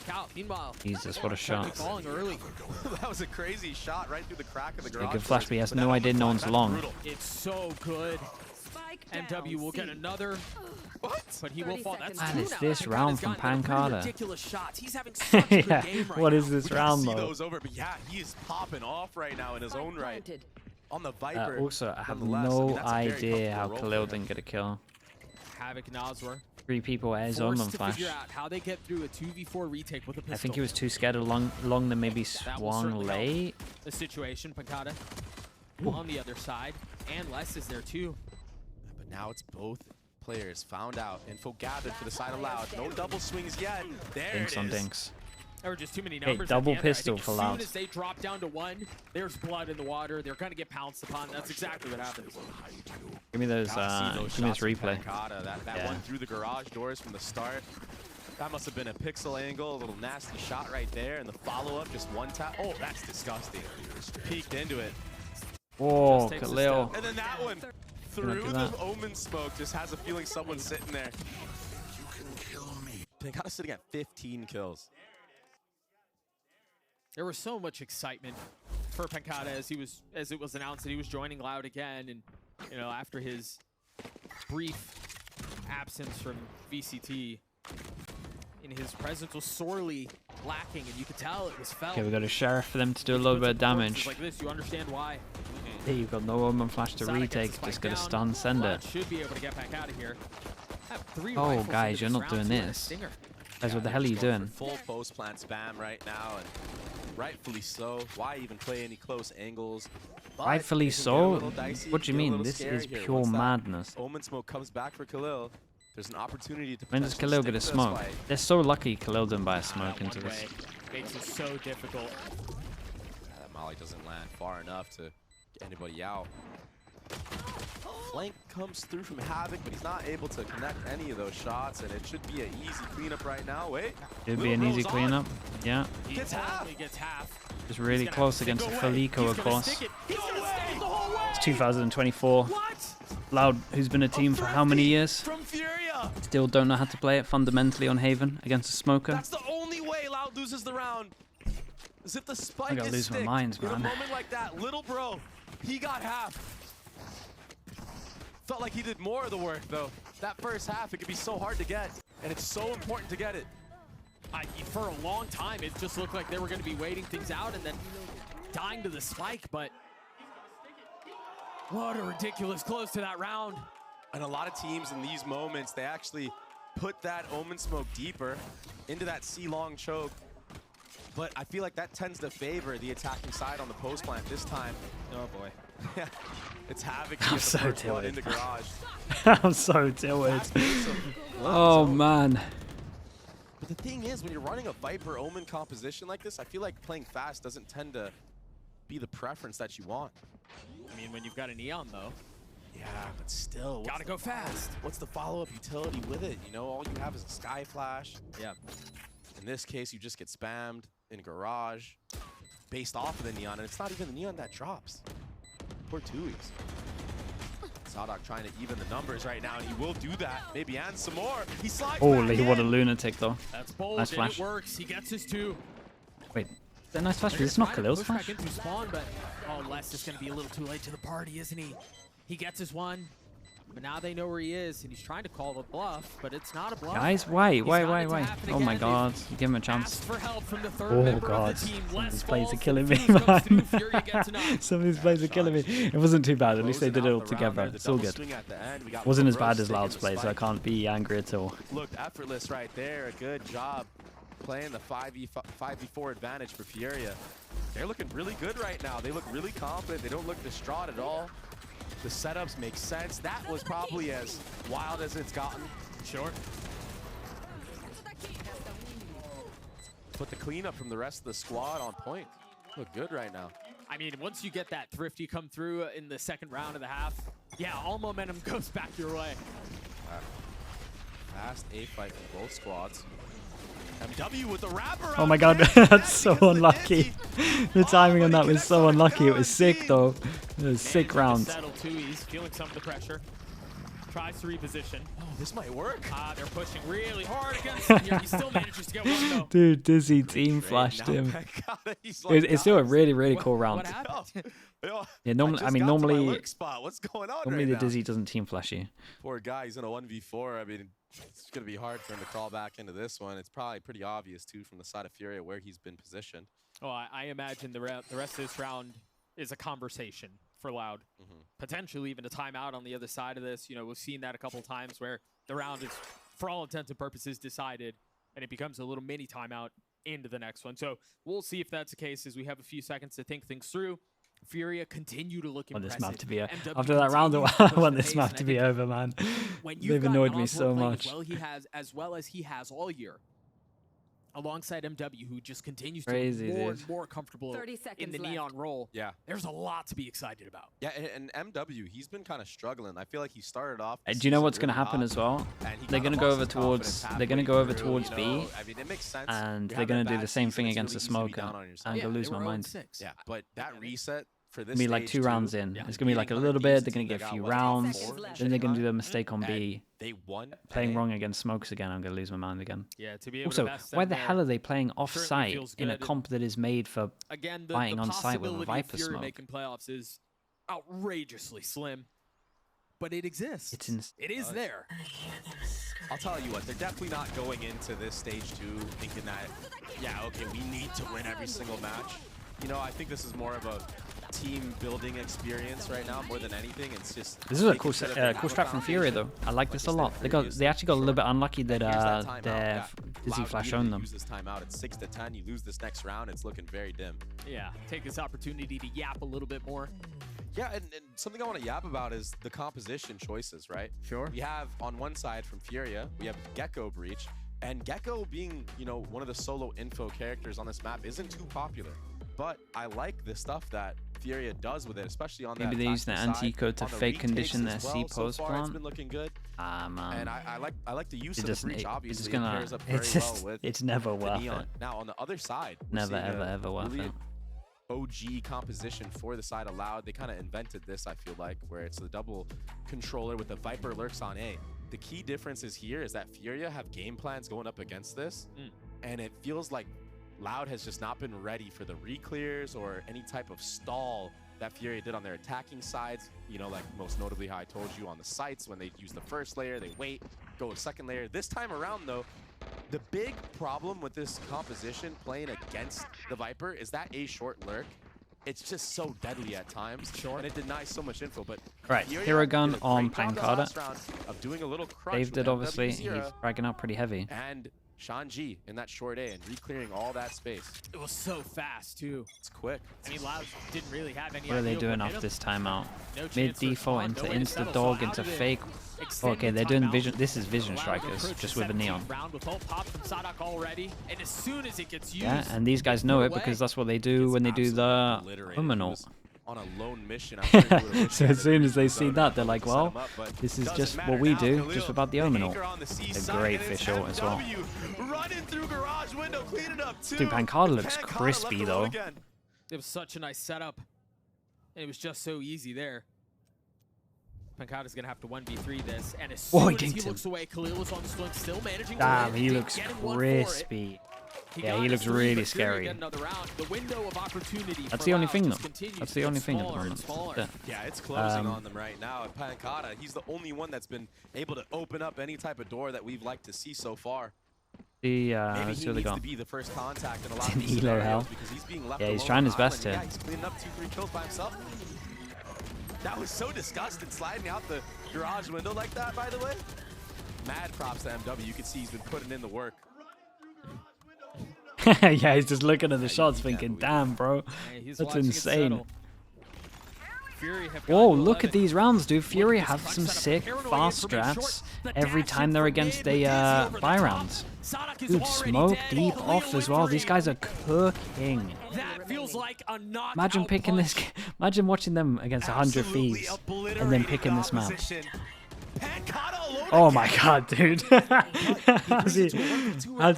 Jesus, what a shot. That was a crazy shot right through the crack of the garage. Good flash, but he has no idea no one's long. It's so good. MW will get another. What? But he will fall. That's Man, it's this round from Pancada. Ridiculous shots. He's having such a good Yeah, game right what now. is this round though? Those over, but yeah, he is popping off right now in his own right. On the Viper. Also, I have nonetheless. no I mean, that's a very idea how comfortable Khalil role for didn't get a kill. Havoc Nazwar 3 people at his own on flash. Figure out how they get through a 2v4 retake with a pistol. I think he was too scared of long than maybe swung late. The situation, Pancada on the other side, and Les is there too. But now it's both players found out. Info gathered for the side of Loud. No double swings yet. There Dinks it on is. dinks. There were just too many numbers. Double at the pistol end there. for As Loud. soon as they drop down to 1, there's blood in the water. They're going to get pounced upon. That's exactly what happens. Give me those. Give me this replay. That one through the garage doors from the start. That must have been a pixel angle, a little nasty shot right there, and the follow-up, just one tap. Oh, that's disgusting. Peeked into it. Whoa, Khalil. And then that one through the Omen smoke. Just has a feeling someone's sitting there. You can kill me. Pancada sitting at 15 kills. There was so much excitement for Pancada as it was announced that he was joining Loud again, and you know, after his brief absence from VCT, his presence was sorely lacking, and you could tell it was felt. Okay, we got a sheriff for them to do a little bit of damage. Like this, you understand why. Hey, you've got no Omen flash to retake. Just got a stun, send it. Should be able to get back out of here. Oh, guys, you're not doing this. Guys, what the hell are you doing? Full post plant spam right now, and rightfully so. Why even play any close angles? But Rightfully so? What do you mean? This is pure madness. Omen smoke comes back for Khalil. There's an opportunity to. When does Khalil get a smoke? They're so lucky Khalil didn't buy a smoke into this. Makes it so difficult. That Molly doesn't land far enough to get anybody out. Flank comes through from Havoc, but he's not able to connect any of those shots, and it should be an easy cleanup right now. Wait. Should be an easy cleanup. Yeah. He gets half. Just really close against Felico, of course. It's 2024. Loud, who's been a team for how many years? From FURIA. Still don't know how to play it fundamentally on Haven against a smoker. That's the only way Loud loses the round. As if the spike I gotta lose my mind, in man. a moment like that, little bro, he got half. Felt like he did more of the work, though. That first half, it could be so hard to get, and it's so important to get it. For a long time, it just looked like they were going to be waiting things out and then dying to the spike, but what a ridiculous close to that round. And a lot of teams in these moments, they actually put that Omen smoke deeper into that C-long choke. But I feel like that tends to favor the attacking side on the post plant this time. Oh boy. Yeah, it's Havoc. I'm so tilted. In the garage. I'm so tilted. Oh man. But the thing is, when you're running a Viper Omen composition like this, I feel like playing fast doesn't tend to be the preference that you want. I mean, when you've got a Neon, though. Yeah, but still. Gotta go fast. What's the follow-up utility with it? You know, all you have is a Sky Flash. Yeah. In this case, you just get spammed in garage based off of the Neon, and it's not even the Neon that drops. Poor Tui's. Sadok trying to even the numbers right now, and he will do that. Maybe and some more. He slides Holy, back what a in. lunatic, though. That's bold, nice and flash. It works. He gets his 2. Wait, is that a nice flash? It's not Khalil's push flash? back into spawn, but Les is going to be a little too late to the party, isn't he? He gets his 1. But now they know where he is, and he's trying to call the bluff, but it's not a bluff. Guys, why? He's got it to Why? happen Oh my again. god, They've give him a chance. asked for help from the third Oh member god, of the team. some of Less these plays are falls, killing the me, fuse comes through, man. Furia gets none. Some of these plays are killing me. It wasn't too bad, at least they did it all together. It's all good. Wasn't as bad as Loud's play, so I can't be angry at all. Looked effortless right there. A good job playing the 5v4 advantage for Furia. They're looking really good right now. They look really confident. They don't look distraught at all. The setups make sense. That was probably as wild as it's gotten. Sure. Put the cleanup from the rest of the squad on point. Look good right now. I mean, once you get that Thrifty come through in the second round of the half, yeah, all momentum goes back your way. Fast A fight from both squads. MW with the wrapper. Oh my god, that's so unlucky. The timing on that was so unlucky. It was sick though. It was sick round. Settle too. He's feeling some of the pressure. Tries to reposition. Oh, this might work. They're pushing really hard against him here. He still manages to get one though. Dude, Dizzy team flashed him. It's still a really cool round. What happened? Yeah, normally spot. What's going on normally right the now? Dizzy doesn't team flash you. Poor guy, he's in a 1v4. I mean, it's going to be hard for him to crawl back into this one. It's probably pretty obvious, too, from the side of Furia where he's been positioned. Oh, I imagine the rest of this round is a conversation for Loud. Potentially even a timeout on the other side of this. You know, we've seen that a couple of times where the round is, for all intents and purposes, decided, and it becomes a little mini timeout into the next one. So we'll see if that's the case as we have a few seconds to think things through. Furia continue to look impressive. Want this map to be MW after that round, I want this pace, map and to I be think over, man. when They've annoyed me so much. As well as he has all year, alongside MW, who just continues Crazy, to get more dude. and more comfortable 30 in seconds the left. neon role. Yeah. There's a lot to be excited about. Yeah, and MW, he's been kind of struggling. I feel like he started off. Do you know what's going to happen as well? They're going to go over towards B, I mean, it makes sense. and You're they're going having to a do the bad same season, thing it's against the really easy to be smoker. down on yourself. I'm going to lose my mind. Yeah, but that reset for this Be like stage 2 rounds two, in. Yeah. It's going to be like a little bit. They're going to get a few rounds. Then they're going to do a mistake on B. They won. Playing wrong against smokes again. I'm going to lose my mind again. Yeah, to be able Also, to best why them the there hell are they playing off-site feels in a good. comp that is made for again, the fighting on site with a possibility Viper of Fury smoke? making playoffs is outrageously slim, but it exists. It is there. I'll tell you what, they're definitely not going into this stage 2 thinking that, yeah, okay, we need to win every single match. You know, I think this is more of a team building experience right now more than anything. It's just This is a cool strat from Furia though. I like this a lot. They actually got a little bit unlucky that their Dizzy Flash owned them. Use this timeout. It's 6-10. You lose this next round. It's looking very dim. Yeah, take this opportunity to yap a little bit more. Yeah, and something I want to yap about is the composition choices, right? Sure. We have on one side from Furia, we have Gecko Breach, and Gecko being, you know, one of the solo info characters on this map isn't too popular. But I like the stuff that Furia does with it, especially on Maybe that they use the anti-code to fake condition their C post It's plant. been looking good. Man. And I like the use of the breach, obviously. It's gonna, pairs up very it's just, well with it's never the worth neon. it. Now on the other side, we're Never, seeing a ever worth really it. OG composition for the side of Loud. They kind of invented this, I feel like, where it's the double controller with the Viper lurks on A. The key difference is here is that Furia have game plans going up against this, and it feels like Loud has just not been ready for the re-clears or any type of stall that Furia did on their attacking sides. You know, like most notably how I told you on the sites, when they use the first layer, they wait, go to second layer. This time around, though, the big problem with this composition playing against the Viper is that A short lurk. It's just so deadly at times, and it denies so much info. But Right, Furia Hero Gun did a on great job the Pancada. last round of doing a little crunch Dave with did, obviously. MW He's Zero fragging out pretty heavy. and Shanji in that short A and re-clearing all that space. It was so fast too. It's quick. I mean, Loud didn't really have any What are they idea doing what off hit him. this timeout? No Mid chance for default spawn, no into way to insta settle. dog So how into do they fake. extend Okay, the they're doing timeout? vision. This is vision Loud strikers approach just the with a 17th neon. round with ult pop from Sadak already, and as soon as it gets used, Yeah, and these guys know it away. because that's what they do when they do the Obliterated. He Humanoid. was on a lone mission. I'm sure he would've wished So he as had soon a as they see zone that, they're to like, set well, him up, but this is doesn't just matter what we now. do, Khalil, just without the the Omenal. anchor on the C A side, great and it's visual as well. MW running through garage window, clean it up too. Dude, Pancada looks Pancada crispy, left though. alone again. it was such a nice setup. It was just so easy there. Pancada's gonna have to 1v3 this, and as soon Oh, he as he dinked him. looks away, Khalil is on the swing, still managing to Damn, win. he Did looks get him one for it. crispy. Yeah, he looks really scary. That's the only thing, though. That's the only thing at the moment. Yeah, it's closing on them right now. And Pancada, he's the only one that's been able to open up any type of door that we've liked to see so far. Maybe he he needs to be the first contact in a lot of in these Elo scenarios hell. because he's being left Yeah, he's alone trying on his best island. here. Yeah, he's cleaning up 2-3 kills by himself. That was so disgusting, sliding out the garage window like that, by the way. Mad props to MW. You can see he's been putting in the work. Yeah, he's just looking at the shots thinking, damn, bro. That's insane. Whoa, look at these rounds, dude. Fury have some sick, fast strats every time they're against a buy rounds. Dude, smoke deep off as well. These guys are cooking. Imagine picking this. Imagine watching them against 100 thieves and then picking this map. Oh my god, dude. How does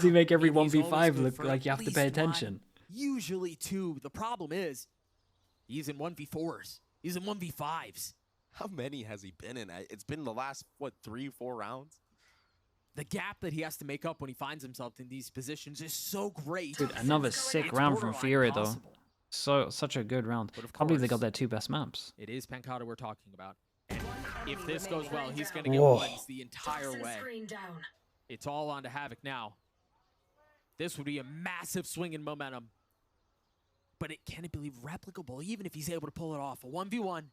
he make every 1v5 look like you have to pay attention? Usually 2. The problem is, he's in 1v4s. He's in 1v5s. How many has he been in? It's been the last, what, 3-4 rounds? The gap that he has to make up when he finds himself in these positions is so great. Dude, another sick round from Furia, though. Such a good round. Can't believe they got their 2 best maps. It is Pancada we're talking about. And if this goes well, he's going to get ones the entire way. It's all on to Havoc now. This would be a massive swing in momentum. But can it be replicable, even if he's able to pull it off? A 1v1,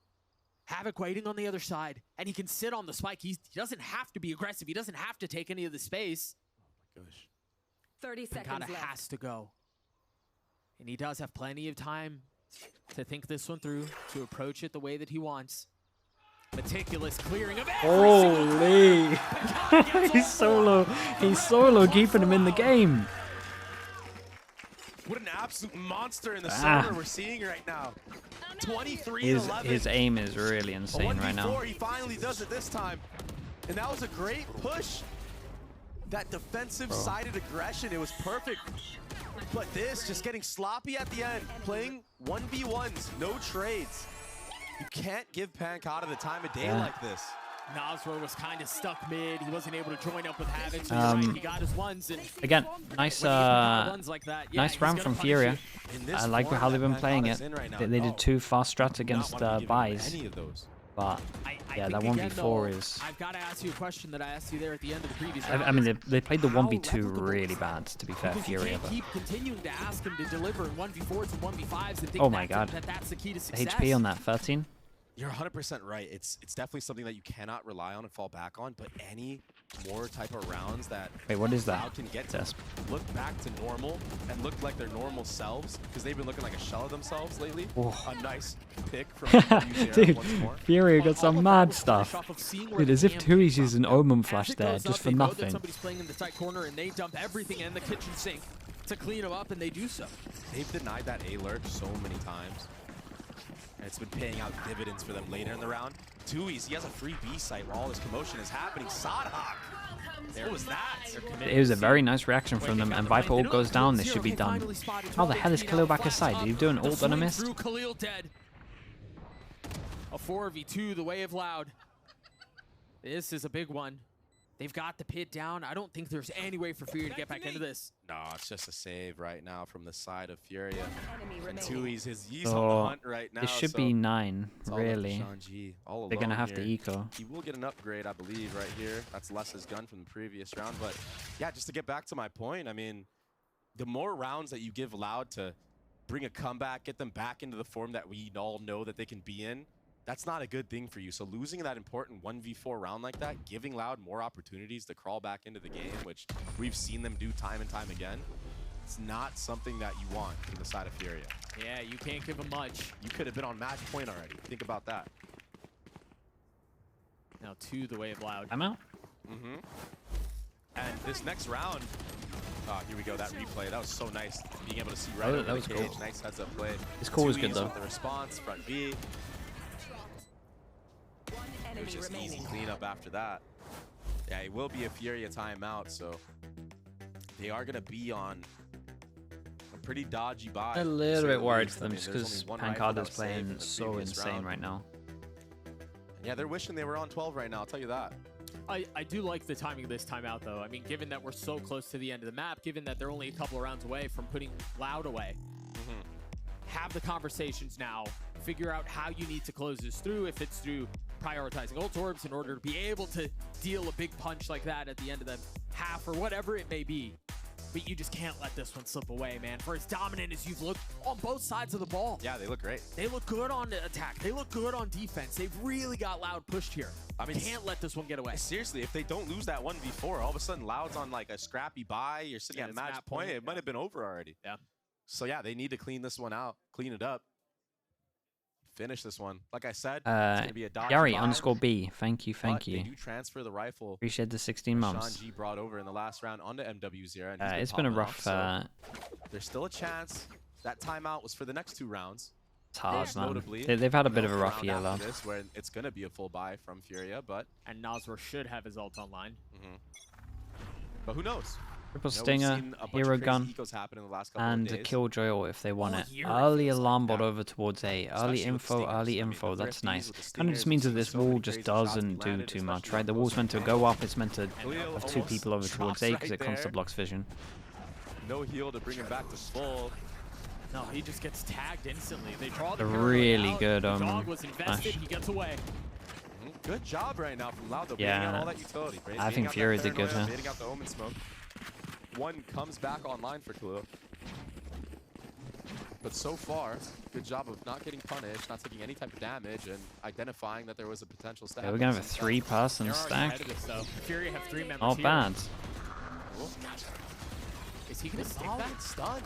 Havoc waiting on the other side, and he can sit on the spike. He doesn't have to be aggressive. He doesn't have to take any of the space. Oh my gosh. 30 seconds Pancada left. has to go. And he does have plenty of time to think this one through, to approach it the way that he wants. Meticulous clearing of every Holy! He's solo keeping him in the game. What an absolute monster in the center we're seeing right now. 23-11. His aim is really insane right now. He finally does it this time. And that was a great push. That defensive-sided aggression, it was perfect. But this, just getting sloppy at the end. Playing 1v1s, no trades. You can't give Pancada the time of day like this. Nasra was kind of stuck mid. He wasn't able to join up with Havoc, so you're right. He got his ones. And again, nice nice round from Furia. I like how they've been playing it. They did 2 fast strats against buys. But yeah, that 1v4 is... I've got to ask you a question that I asked you there at the end of the previous I mean, they played the 1v2 really bad, to be fair, Furia. But keep continuing to ask him to deliver in 1v4s and 1v5s and think oh my god, that's the key to success. HP on that 13. You're 100% right. It's definitely something that you cannot rely on and fall back on, but any more type of rounds that wait, what is that? Cloud can get to look back to normal and look like their normal selves, because they've been looking like a shell of themselves lately. Oh. A nice pick from dude, Furia got some mad stuff. Dude, as if Tui's using Omen Flash there just for nothing. Somebody's playing in the tight corner and they dump everything in the kitchen sink to clean them up, and they do so. They've denied that A lurch so many times. And it's been paying out dividends for them later in the round. Tui's, he has a free B site while all this commotion is happening. Sodhawk, there was that. It was a very nice reaction from them, and Viper ult goes down, they should be done. How the hell is Khalil back aside? Did he do an ult on a miss? Khalil dead. A 4v2, the way of Loud. This is a big one. They've got the pit down. I don't think there's any way for Furia to get back into this. No, it's just a save right now from the side of Furia. And Tui's he's on the hunt right now. It should be 9, really. They're going to have to eco. He will get an upgrade, I believe, right here. That's Les's gun from the previous round. But yeah, just to get back to my point, I mean, the more rounds that you give Loud to bring a comeback, get them back into the form that we all know that they can be in, that's not a good thing for you. So losing that important 1v4 round like that, giving Loud more opportunities to crawl back into the game, which we've seen them do time and time again, it's not something that you want from the side of Furia. Yeah, you can't give them much. You could have been on match point already. Think about that. Now to the way of Loud. I'm out. Mm-hmm. And this next round, here we go, that replay. That was so nice. Being able to see right over the cage. Cool. Nice heads-up play. This call was good, though. The response, front B. It was just easy cleanup after that. Yeah, it will be a Furia timeout, so they are going to be on a pretty dodgy buy. A little bit worried for them, just because Pancada's playing so insane right now. Yeah, they're wishing they were on 12 right now, I'll tell you that. I do like the timing of this timeout, though. I mean, given that we're so close to the end of the map, given that they're only a couple of rounds away from putting Loud away, have the conversations now, figure out how you need to close this through, if it's through prioritizing ult orbs in order to be able to deal a big punch like that at the end of the half or whatever it may be. But you just can't let this one slip away, man. For as dominant as you've looked on both sides of the ball. Yeah, they look great. They look good on attack. They look good on defense. They've really got Loud pushed here. I mean, can't let this one get away. Seriously, if they don't lose that 1v4, all of a sudden Loud's on like a scrappy buy. You're sitting at match point. It might have been over already. Yeah. So yeah, they need to clean this one out, clean it up, finish this one. Like I said, it's gonna be a dodgy Gary buy, _B. Thank you, thank you. They do transfer the rifle. Appreciate the 16 months. Sean G brought over in the last round onto MW0. And It's been a rough. There's still a chance. That timeout was for the next 2 rounds. It's hard, man. Notably, They've had a bit of a rough year, though. This, where it's gonna be a full buy from FURIA, but Nazar should have his ult online. But who knows? Triple Stinger, Hero Gun, and a Killjoy ult if they want it. Early alarm bot over towards A. Early info, that's nice. Kind of just means that this wall just doesn't do too much, right? The wall's meant to go up, it's meant to have 2 people over towards A because it constantly blocks vision. No heal to bring him back to full. No, he just gets tagged instantly. They draw the really good dog was invested, he gets away. Good job right now from Loud, though. Yeah, all that utility. I think FURIA did good, huh? Baiting out the Omen smoke. One comes back online for Khalil. But so far, good job of not getting punished, not taking any type of damage, and identifying that there was a potential stack. Yeah, we're gonna have a 3-person stack. FURIA have 3 members Not here. bad. Is he gonna stick that? Stun.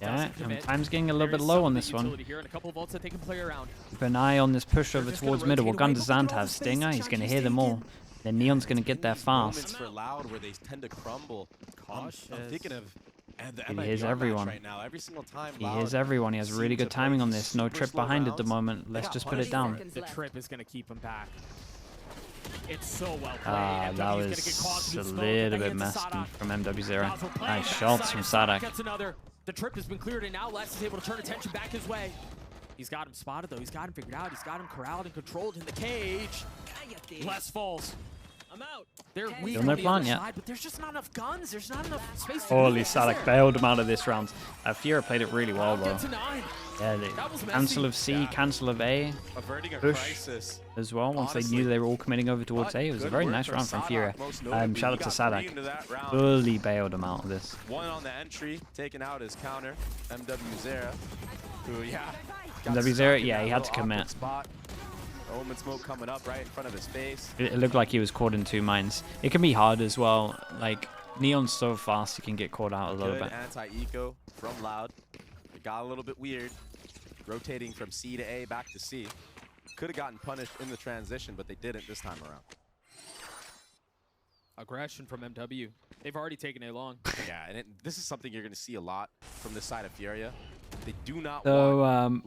Yeah, time's getting a little bit low on this one. Here and a couple of ults that they can play around. Keep an eye on this push over towards middle. What gun does Zant have? Stinger? He's going to hear them all. Then Neon's going to get there fast. For Loud where they tend to crumble. I'm thinking of he hears everyone. Right now. Every single time he hears everyone. He has really good timing on this. No trip behind at the moment. Let's just put it down. The trip is going to keep him back. It's so well played. That was a little bit messy from MW0. Nice shots from Sadak. The trip has been cleared, and now Les is able to turn attention back his way. He's got him spotted, though. He's got him figured out. He's got him corralled and controlled in the cage. Les falls. I'm out. They're weak on the other side, but there's just not enough guns. There's not enough space. Holy Sadak bailed him out of this round. FURIA played it really well, though. Yeah, they cancel of C, cancel of A, push as well. Once they knew they were all committing over towards A, it was a very nice round from FURIA. Shout out to Sadak. Fully bailed him out of this. One on the entry, taking out his counter, MW0. Who, MW0, yeah, he had to commit. Omen smoke coming up right in front of his face. It looked like he was caught in 2 mines. It can be hard as well. Like, Neon's so fast, he can get caught out a little bit. Anti-eco from Loud. It got a little bit weird. Rotating from C to A back to C. Could have gotten punished in the transition, but they didn't this time around. Aggression from MW. They've already taken A long. Yeah, and this is something you're going to see a lot from this side of FURIA. They do not want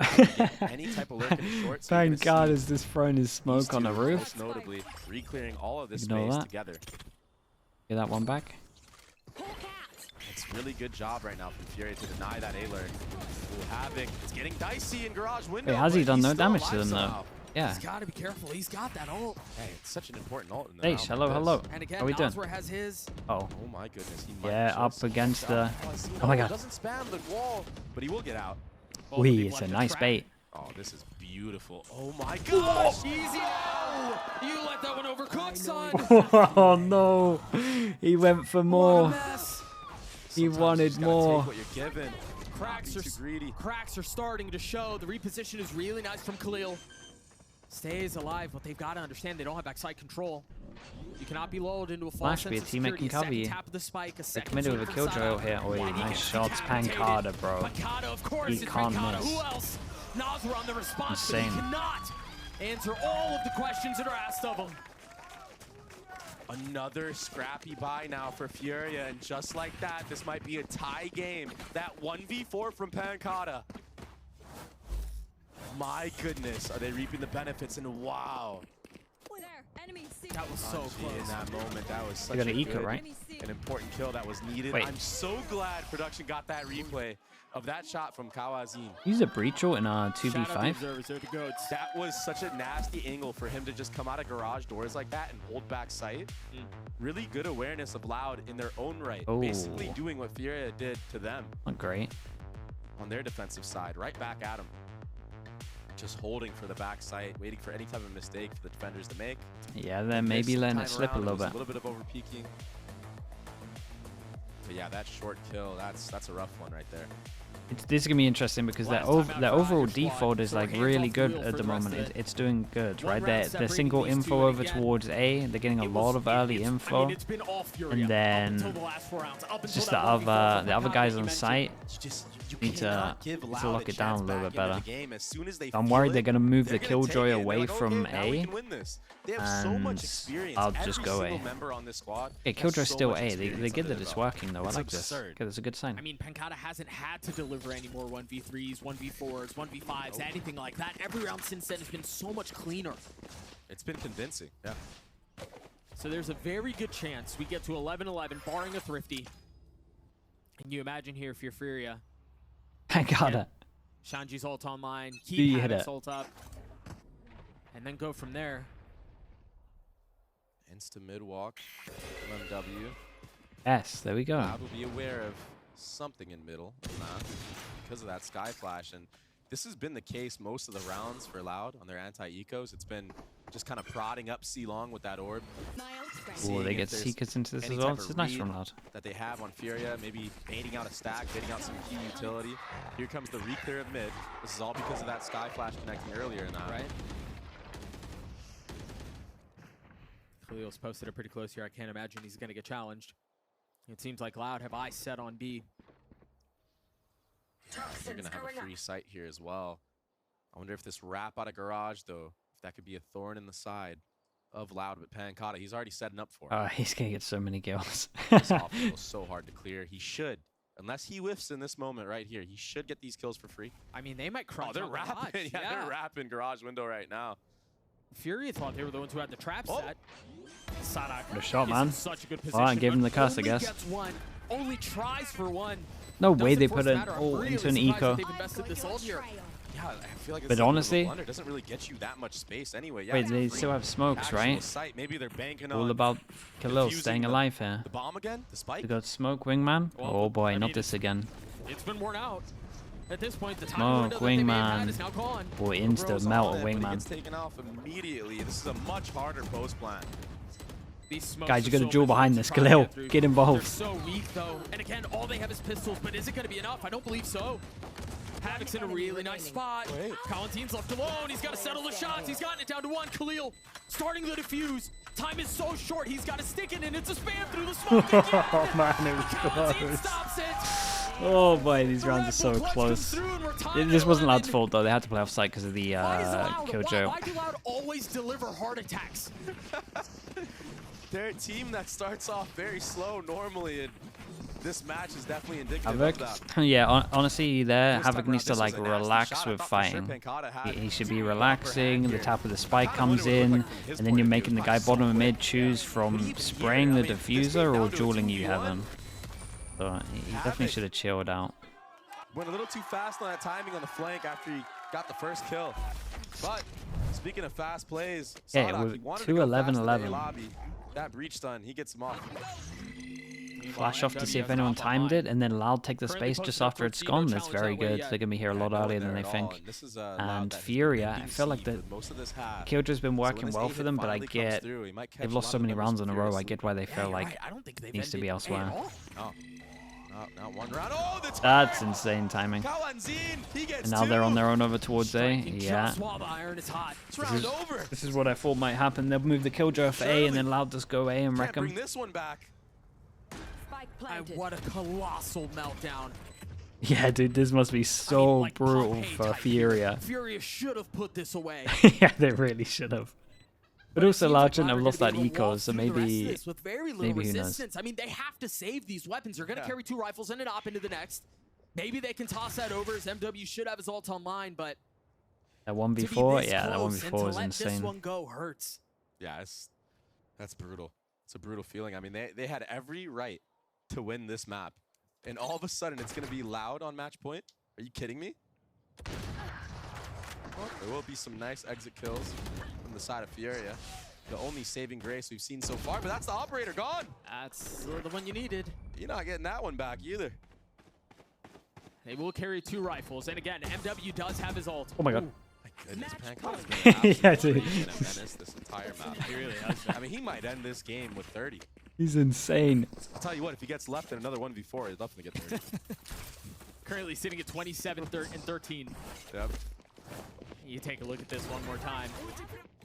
any type of lurk in the short. Thank God has this thrown his smoke on the roof. Most notably, re-clearing all of this space together. Get that one back. It's really good job right now from FURIA to deny that A lurk. Havoc, it's getting dicey in garage window. Wait, has he done no damage to them though? Yeah. He's got to be careful. He's got that ult. Hey, it's such an important ult. Hey, hello. And again, how we doing? Has his. Oh. Oh my goodness. Yeah, up against the. Oh my God. Doesn't spam the wall, but he will get out. Wee, it's a nice bait. Oh, this is beautiful. Oh my gosh. Easy now. You let that one overcook, son. Oh no. He went for more. He wanted more. Take what you're given. Cracks are starting to show. The reposition is really nice from Khalil. Stays alive, but they've got to understand they don't have backside control. You cannot be lulled into a false sense of security. A second tap of the spike, a second committed with a killjoy here. Oh, yeah, nice shots. Pancada, bro. Of course, he can't miss. Who else? Nazar on the response, insane. But he cannot answer all of the questions that are asked of him. Another scrappy buy now for FURIA, and just like that, this might be a tie game. That 1v4 from Pancada. My goodness, are they reaping the benefits? And wow. Enemy C. That was so Gee, in close. that moment, that was such They're a gonna eco, good, right? Enemy C. an important kill that was needed. Wait. I'm so glad production got that replay of that shot from Kawazin. Use a breach ult in our Shout out the 2v5. observers, they're the goats. That was such a nasty angle for him to just come out of garage doors like that and hold back sight. Really good awareness of Loud in their own right. Oh. Basically doing what FURIA did to them Not great. on their defensive side, right back at him. Just holding for the back sight, waiting for any type of mistake for the defenders to make. Yeah, then maybe Missed letting time it slip a around, little was bit. A little bit of over peeking. But yeah, that short kill, that's a rough one right there. This is gonna be interesting because their overall default is like really good at the moment. It's doing good, right? They're single info over towards A. They're getting a lot of early info, and then just the other guys on site need to lock it down a little bit better. I'm worried they're gonna move the Killjoy away from A, and I'll just go A. Okay, Killjoy's still A. They get that it's working though. I like this. Okay, that's a good sign. I mean, Pancata hasn't had to deliver any more 1v3s, 1v4s, 1v5s, anything like that. Every round since then has been so much cleaner. It's been convincing, yeah. So there's a very good chance we get to 11-11, barring a Thrifty. And you imagine here if you're FURIA, I got it. Shanji's ult online, Do you keep hit Haddock's it? ult up, and then go from there. Insta mid walk, MMW. Yes, there we go. Loud will be aware of something in middle, nah, because of that sky flash. And this has been the case most of the rounds for Loud on their anti-ecos. It's been just kind of prodding up C long with that orb. Oh, Seeing they if get there's Seekers into this any as well. type This of is nice read from Loud. that they have on FURIA, maybe baiting out a stack, baiting out some key utility. Here comes the re-clear of mid. This is all because of that sky flash connecting earlier in that. Right. Khalil's posted it pretty close here. I can't imagine he's going to get challenged. It seems like Loud have eyes set on B. They're going to have a free sight here as well. I wonder if this wrap out of garage, though, if that could be a thorn in the side of Loud with Pancata. He's already setting up for it. He's gonna get so many kills. This off is so hard to clear. He should. Unless he whiffs in this moment right here, he should get these kills for free. I mean, they might crunch. Oh, they're on Garage. rapping. Yeah, they're rapping garage window right now. FURIA thought they were the ones who had the trap set. Sadak What a shot, is man. in such a good position. Alright, give him the cuss, I Only guess. Gets one, only tries for one. No way Doesn't they force put an matter. I'm ult really into an surprised eco. that they've invested this ult here. Yeah, I feel like But this is a bit of a honestly- blunder. It doesn't really get you that much space anyway. Yeah, Wait, they free still have smokes, actual right? Sight. Maybe they're banking All on about Khalil defusing staying alive here. the bomb again, the spike. We got smoke, wingman. Well, Oh boy, I not mean, this again. It's been worn out. At this point, the time Smoke, window that they may have wingman. had is now gone. Boy, Grows insta on melt it, a but he gets wingman. taken off immediately. This is a much harder post plan. These smokes Guys, are you got a so duel much behind to this. try to Khalil, through. get They're involved. so weak, though. And again, all they have is pistols, but is it going to be enough? I don't believe so. Haddock's in a really nice spot. Wait. Colintine's left alone. He's got to settle the shots. He's gotten it down to one. Khalil starting the defuse. Time is so short. He's got to stick it, and it's a spam through the smoke. Oh man, it was Colintine close. stops it. Oh boy, these The rounds are Red so Bull clutch close. comes through, and we're tied This at wasn't Loud's 11. fault though. They had to play offside because of the Why is Loud- Killjoy. Why do Loud always deliver heart attacks? They're a team that starts off very slow normally, and this match is definitely indicative Havoc, of that. yeah, honestly, there First Havoc time needs to around, this like was a nasty relax shot. I with thought for sure fighting. Pancata had He should be the upper relaxing. hand The here. tap of the spike Pancata comes would've in, looked like from his and then point you're of making view, the guy it's so bottom of mid quick. choose But from even spraying here, the I mean, this diffuser game or down to a dueling you 2v1. heaven. So he definitely should have chilled out. Went a little too fast on that timing on the flank after he got the first kill. But speaking of fast plays, Yeah, Sadak, with he wanted 2 to go 11 fast in the 11. lobby. That breach stun, he gets him off. Flash off to see if anyone timed it, and then Loud take the space just after it's gone. That's very good. They're gonna be here a lot earlier than they think. And FURIA, I feel like the Killjoy's been working well for them, but I get they've lost so many rounds in a row. I get why they feel like I don't think they've needs to ended be A elsewhere. at all. Oh, not one round. Oh, the That's time! insane timing. Kalanzin, he gets And now they're on two. their own over towards A. Striking Yeah. just while the iron is hot. It's round over. This is what I thought might happen. They'll move the Killjoy for A, and then Loud just go A and wreck Can't bring them. this one back. Spike And planted. what a colossal meltdown. Yeah, dude, this must be I so mean, like brutal Pompeii for type. FURIA. FURIA should have put this away. Yeah, they really should have. But it also, seems Loud like shouldn't have Loud are lost that gonna be able to eco, walk so through the rest of maybe this with very little maybe who knows. resistance. I mean, they have to save these weapons. They're going to carry 2 rifles and an op into the next. Maybe they can toss that over, as MW should have his ult online, but that to be 1v4, this yeah, that close and 1v4 to is let this insane. one go hurts. Yeah, it's That's brutal. It's a brutal feeling. I mean, they had every right to win this map. And all of a sudden, it's going to be Loud on match point. Are you kidding me? Well, there will be some nice exit kills from the side of FURIA. The only saving grace we've seen so far, but that's the operator gone. That's the one you needed. You're not getting that one back either. They will carry 2 rifles. And again, MW does have his ult. Oh my god. My goodness, Pancake. Yeah, dude. Menace this entire map. He really has. I mean, he might end this game with 30. He's insane. I'll tell you what, if he gets left in another 1v4, he's definitely get 30. Currently sitting at 27 and 13. Yep. You take a look at this one more time.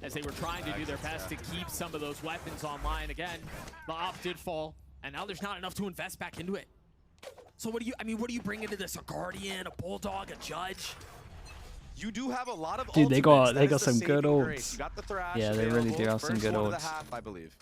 As they were trying to do their best to keep some of those weapons online. Again, the op did fall, and now there's not enough to invest back into it. So what do you bring into this? A Guardian, a Bulldog, a Judge? You do have a lot of Dude, they got ultimates. some good saving grace. ults. You got the Thrash Yeah, they really do available. have some First good one of ults. the half, I believe.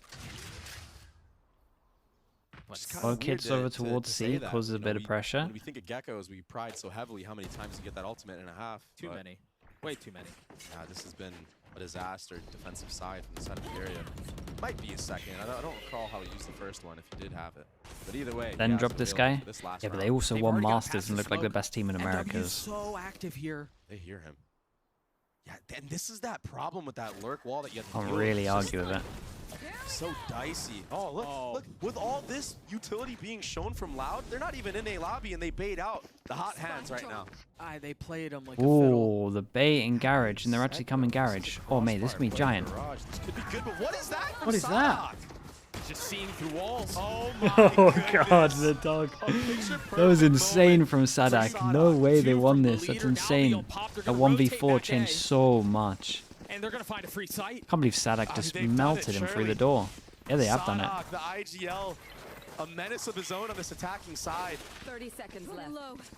Well, kids over towards C causes a bit of pressure. When we think of Geckos, we pride so heavily how many times you get that ultimate in a half. Too many. Way too many. Yeah, this has been a disaster defensive side from the side of FURIA. Might be a second. I don't recall how he used the first one if he did have it. But either way, Then drop this guy. Yeah, but they also They've won already got Masters past and the look like the smoke. best team in MW is Americas. so active here. They hear him. Yeah, and this is that problem with that lurk wall that you have to Can't deal with. really It's just argue with it. so dicey. Oh, look. With all this utility being shown from Loud, they're not even in a lobby and they bait out the hot hands right now. They played him like a fiddle. Ooh, the bait in Garage, and they're actually coming Garage. Oh, mate, this could be giant. This could be good, but what is that? What is that? Just seeing through walls. Oh my Oh goodness. god, the dog. That was insane from Sadak. No way they won this. That's insane. A 1v4 changed so much. And they're going to find a free site. Can't believe Sadak just they've done melted it, him through surely. the door. Yeah, they have done it. Sadak, the IGL, a menace of his own on this attacking side. 30 seconds left.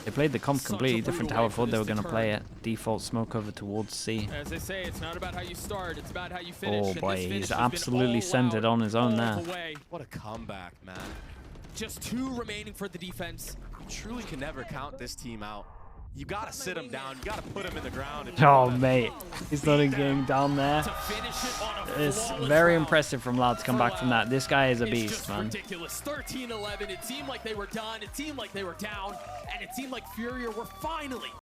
They played the comp Such a completely different to brutal how I way for thought they this were to going to play turn. it. Default smoke over towards C. As they say, it's not about how you start, it's about how you finish. Oh And boy, this finish he's has been absolutely all centered out on his own all there. the way. What a comeback, man. Just 2 remaining for the defense. You truly can never count this team out. You gotta sit him down. You gotta put him in the ground. if you Oh wanna mate, he's not in getting down there. To finish it on a It's flawless very round. impressive from Loud to come back from that. This guy is a It's beast, just man. ridiculous. 13-11. It seemed like they were done. It seemed like they were down. And it seemed like FURIA were finally